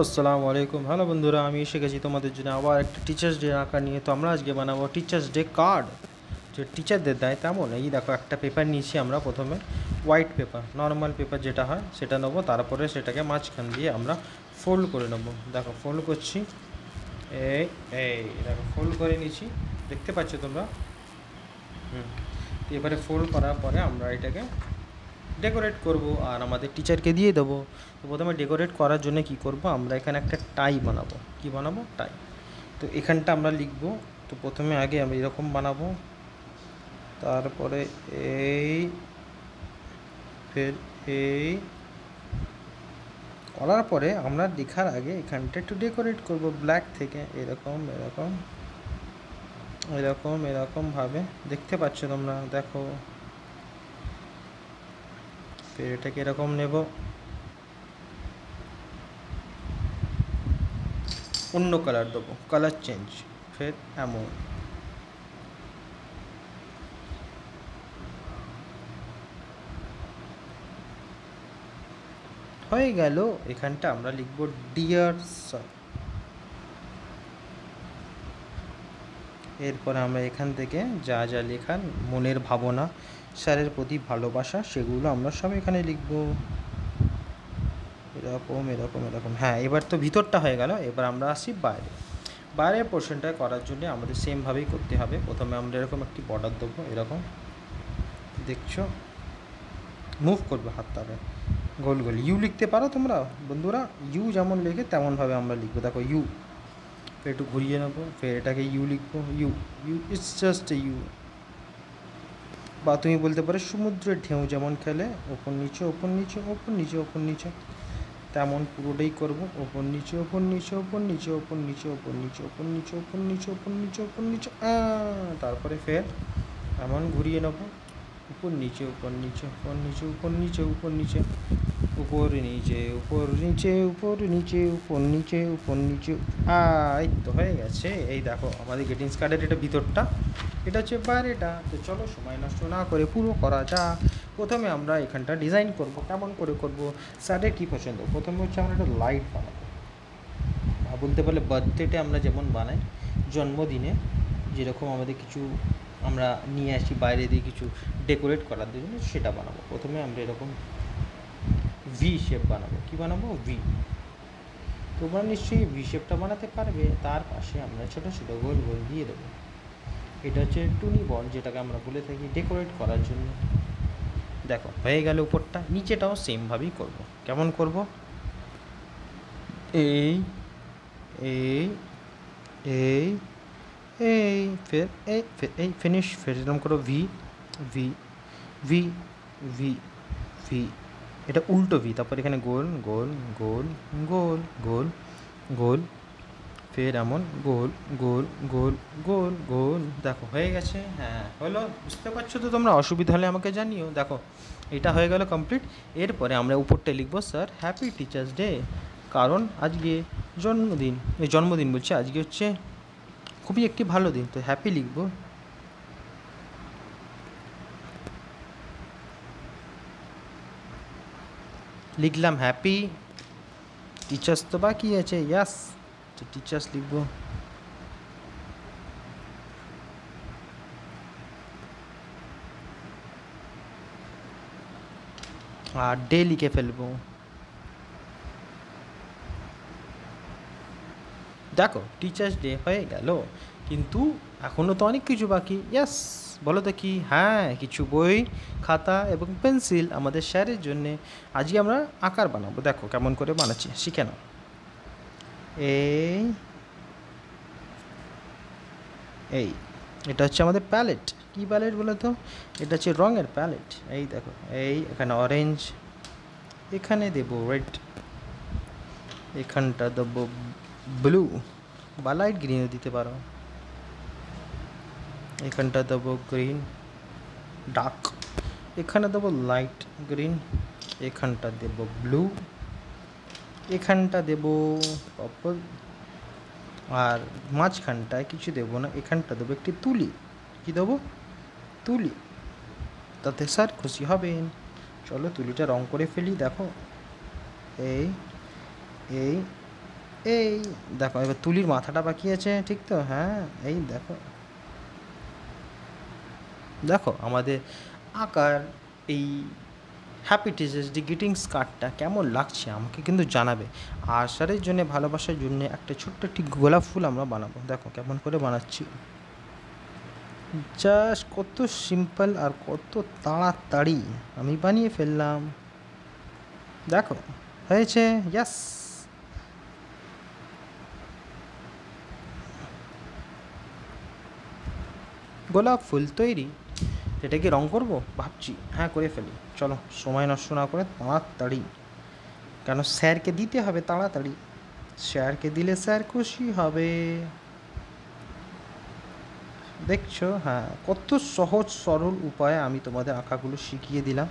আসসালামু আলাইকুম। হ্যালো বন্ধুরা, আমি এসে গেছি তোমাদের জন্য আবার একটা টিচার্স ডে আঁকা নিয়ে। তো আমরা আজকে বানাবো টিচার্স ডে কার্ড, যে টিচারদের দেয় তেমন। এই দেখো, একটা পেপার নিয়েছি আমরা। প্রথমে হোয়াইট পেপার, নর্মাল পেপার যেটা হয় সেটা নেবো। তারপরে সেটাকে মাঝখান দিয়ে আমরা ফোল্ড করে নেবো। দেখো ফোল্ড করছি, এই এই দেখো ফোল্ড করে নিয়েছি, দেখতে পাচ্ছ তোমরা। এবারে ফোল্ড করার পরে আমরা এটাকে ডেকোরেট করব আর আমাদের টিচারকে দিয়ে দেবো। তো প্রথমে ডেকোরেট করার জন্য কি করব, আমরা এখানে একটা টাই বানাবো। কি বানাবো? টাই। তো এখানটা আমরা লিখব। তো প্রথমে আগে আমরা এরকম বানাবো, তারপরে এই, ফের এই করার পরে আমরা লেখার আগে এখানটা একটু ডেকোরেট করব ব্ল্যাক থেকে। এরকম এরকম এরকম এরকমভাবে দেখতে পাচ্ছ তোমরা, দেখো। ফের এটাকে এরকম নেব, অন্য কালার দেবো, কালার চেঞ্জ। ফের এমন হয়ে গেল। এখানটা আমরা লিখব ডিয়ার স্যার। এরপর আমরা এখান থেকে যা যা লেখার, মনের ভাবনা, স্যারের প্রতি ভালোবাসা, সেগুলো আমরা সব এখানে লিখব। এরকম এরকম এরকম। হ্যাঁ, এবার তো ভিতরটা হয়ে গেল। এবার আমরা আসি বাইরে। বাইরের পোর্শনটা করার জন্য আমাদের সেমভাবেই করতে হবে। প্রথমে আমরা এরকম একটি বর্ডার দেবো, এরকম দেখছো, মুভ করবে হাতটাকে গোল গোল। ইউ লিখতে পারো তোমরা বন্ধুরা, ইউ যেমন লেখে তেমনভাবে আমরা লিখবো। দেখো ইউ, ফের একটু ঘুরিয়ে নেবো, ফের এটাকে ইউ লিখবো। U, U it's just a U. বা তুমি বলতে পারো সমুদ্রের ঢেউ যেমন খেলে ওপর নিচে ওপর নিচে ওপর নিচে ওপর নিচে, তেমন পুরোটাই করবো। ওপর নিচে ওপর নিচে ওপর নিচে ওপর নিচে ওপর নিচে ওপর নিচে ওপর নিচে ওপর নিচে ওপর নিচে। তারপরে ফের এমন ঘুরিয়ে নেবো, উপর নিচে উপর নিচে উপর নিচে উপর নিচে উপর নিচে উপর নিচে উপর নিচে উপর নিচে উপর নিচে উপর নিচে। এই তো হয়ে গেছে। এই দেখো আমাদের গ্রিটিংস কার্ডের এটা ভিতরটা, এটা হচ্ছে বাইরেটা। তো চলো সময় নষ্ট না করে পুরো করা যাক। প্রথমে আমরা এখানটা ডিজাইন করব। কেমন করে করব, স্যারের কী পছন্দ। প্রথমে হচ্ছে আমরা একটা লাইট বানাবো, বা বলতে পারলে বার্থডেতে আমরা যেমন বানাই, জন্মদিনে যেরকম আমাদের কিছু আমরা নিয়ে আসি বাইরে দিয়ে কিছু ডেকোরেট করার জন্য, সেটা বানাবো। প্রথমে আমরা এরকম ভি শেপ বানাবো। কি বানাবো? ভি। তোমরা নিশ্চয়ই ভি শেপটা বানাতে পারবে। তার পাশে আমরা ছোটো ছোটো গোল গোল দিয়ে দেবো। এটা হচ্ছে টুনি বল, যেটাকে আমরা বলে থাকি ডেকোরেট করার জন্য। দেখো হয়ে গেল উপরটা। নিচেটাও সেমভাবেই করব। কেমন করব? এই এই এই এই ফের এই ফিনিশ। ফের এরকম করো V V V V V. এটা উল্টো ভি। তারপর এখানে গোল গোল গোল গোল গোল গোল, ফের এমন গোল গোল গোল গোল গোল। দেখো হয়ে গেছে। হ্যাঁ হলো, বুঝতে পারছো তো তোমরা? অসুবিধা হলে আমাকে জানিও। দেখো এটা হয়ে গেল কমপ্লিট। এরপরে আমরা উপরটা লিখবো স্যার হ্যাপি টিচার্স ডে, কারণ আজকে জন্মদিন। এই জন্মদিন বলছি, আজকে হচ্ছে খুবই একটি ভালো দিন। তো হ্যাপি লিখবো। লিখলাম হ্যাপি। টিচার্স তো বাকি আছে, ইয়াস। তো টিচার্স লিখবো। আর ডে লিখে ফেলবো। দেখো টিচার্স ডে হয়ে গেল, কিন্তু এখনও তো অনেক কিছু বাকি। ইয়াস, বলো তো কি? হ্যাঁ, কিছু বই, খাতা এবং পেন্সিল আমাদের স্যারের জন্যে। আজকে আমরা আকার বানাবো। দেখো কেমন করে বানাচ্ছি, শিখে নাও। এই এই এটা হচ্ছে আমাদের প্যালেট। কী প্যালেট বলো তো? এটা হচ্ছে রঙের প্যালেট। এই দেখো, এই এখানে অরেঞ্জ, এখানে দেবো রেড, এখানটা দেবো ব্লু বা লাইট গ্রিনও দিতে পারো। এখানটা দেবো গ্রিন ডার্ক, এখানে দেবো লাইট গ্রিন, এখানটা দেবো ব্লু, এখানটা দেবো পার্পল, আর মাঝখানটায় কিছু দেবো না। এখানটা দেবো একটি তুলি। কী দেবো? তুলি, তাতে স্যার খুশি হবেন। চলো তুলিটা রং করে ফেলি। দেখো এই এই এই দেখো এবার তুলির মাথাটা বাকি আছে, ঠিক তো? হ্যাঁ, এই দেখো দেখো আমাদের আঁকার এই হ্যাপি টিচার্স ডে গ্রিটিংস কার্ডটা কেমন লাগছে আমাকে কিন্তু জানাবে। আর স্যারের জন্য ভালোবাসার জন্য একটা ছোট্ট একটি গোলাপ ফুল আমরা বানাবো। দেখো কেমন করে বানাচ্ছি, জাস্ট কত সিম্পল আর কত তাড়াতাড়ি আমি বানিয়ে ফেললাম। দেখো হয়েছে, ইয়াস। গোলাপ ফুল তৈরি। এটা কি রং করবো ভাবছি, হ্যাঁ করে ফেলি, চলো সময় নষ্ট না করে তাড়াতাড়ি, কেন স্যারকে দিতে হবে তাড়াতাড়ি, স্যারকে দিলে স্যার খুশি হবে। দেখছো, হ্যাঁ কত সহজ সরল উপায়ে আমি তোমাদের আঁকাগুলো শিখিয়ে দিলাম।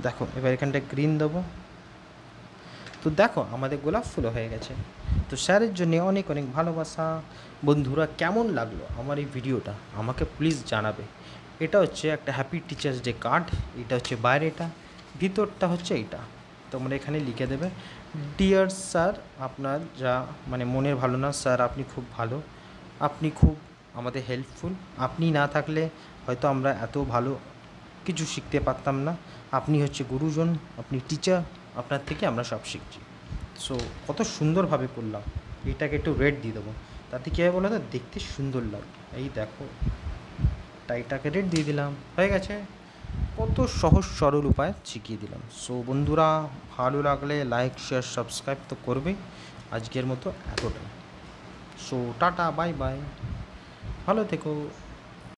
দেখো এবার এখানটায় গ্রিন দেবো। তো দেখো আমাদের গোলাপ ফুলও হয়ে গেছে। তো স্যারের জন্য অনেক অনেক ভালোবাসা। বন্ধুরা কেমন লাগলো আমার এই ভিডিওটা আমাকে প্লিজ জানাবে। এটা হচ্ছে একটা হ্যাপি টিচার্স ডে কার্ড, এটা হচ্ছে বাইরেটা, ভিতরটা হচ্ছে এইটা। তোমরা এখানে লিখে দেবে, ডিয়ার স্যার, আপনার যা মানে মনের ভালো না স্যার, আপনি খুব ভালো, আপনি খুব আমাদের হেল্পফুল, আপনি না থাকলে হয়তো আমরা এত ভালো কিছু শিখতে পারতাম না, আপনি হচ্ছে গুরুজন, আপনি টিচার, আপনার থেকে আমরা সব শিখছি। সো কত সুন্দরভাবে করলাম, এইটাকে একটু রেড দিয়ে দেবো, তাতে কী হয় বলো তো, দেখতে সুন্দর লাগবে। এই দেখো টাইটাকে রেড দিয়ে দিলাম, হয়ে গেছে। কত সহজ সরল উপায় শিখিয়ে দিলাম। সো বন্ধুরা ভালো লাগলে লাইক শেয়ার সাবস্ক্রাইব তো করবেই। আজকের মতো এতটাই। সো টাটা বাই বাই, ভালো থেকো।